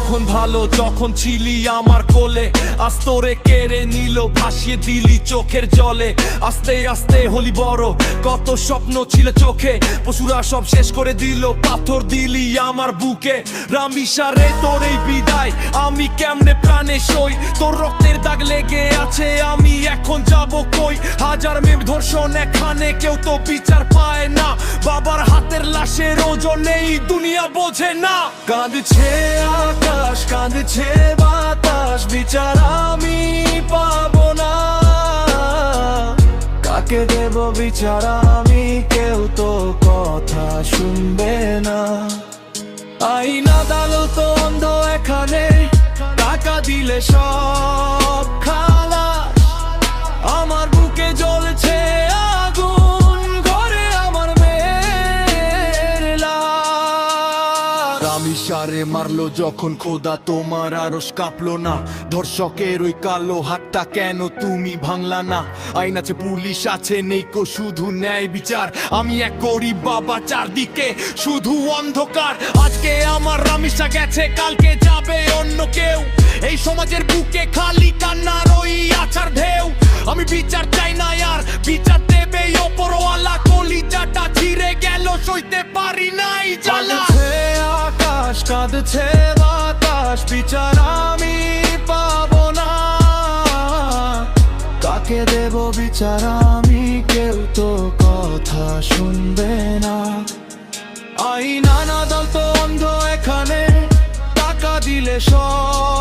তখন ভালো যখন ছিলি আমার কোলে, আজ তোরে কেড়ে নিল ভাসিয়ে দিলি চোখের জলে। আস্তে আস্তে হলি বড়, কত স্বপ্ন ছিল চোখে, পশুরা সব শেষ করে দিল, পাথর দিলি আমার বুকে। রামিসারে তোর এই বিদায় আমি কেমনে প্রাণে সই, তোর রক্তের দাগ লেগে আছে আমি এখন যাব কই। হাজার মেম ধর্ষণ এখানে কেউ তো বিচার পায় না, বাবার হাতের লাশের ওজন এই দুনিয়া বোঝে না। কাঁদছে আকাশ কাঁদছে বাতাস, বিচার আমি পাবো না, কাকে দেব বিচার আমি, কেউ তো কথা শুনবে না। আইন আদালত অন্ধ এখানে, টাকা দিলে সব খালাস। আমার বুকে জ্বলছে আগুন, ঘরে আমার মেয়ের লাশ। রামিসারে মারলো যখন খোদা তোমার আরশ কাঁপলো না, ধর্ষকের ওই কালো হাতটা কেন তুমি ভাঙলা না? আইন আছে পুলিশ আছে নেই কো শুধু ন্যায় বিচার, আমি এক গরিব বাবা চারদিকে শুধু অন্ধকার। আজকে আমার রামিসা গেছে কালকে যাবে অন্য কেউ, এই সমাজের বুকে খালি কান্নার ওই আছাড় ঢেউ। আমি বিচার চাই না আর বিচার দেবে ওপরওয়ালা, কলিজাটা ছিঁড়ে গেল সইতে পারি নাই জ্বালা। আকাশ কাঁদছে বাতাস, বিচার আমি পাবো না, কাকে দেব বিচার আমি, কেউ তো কথা শুনবে না। আইন আদালত অন্ধ এখানে, টাকা দিলে সব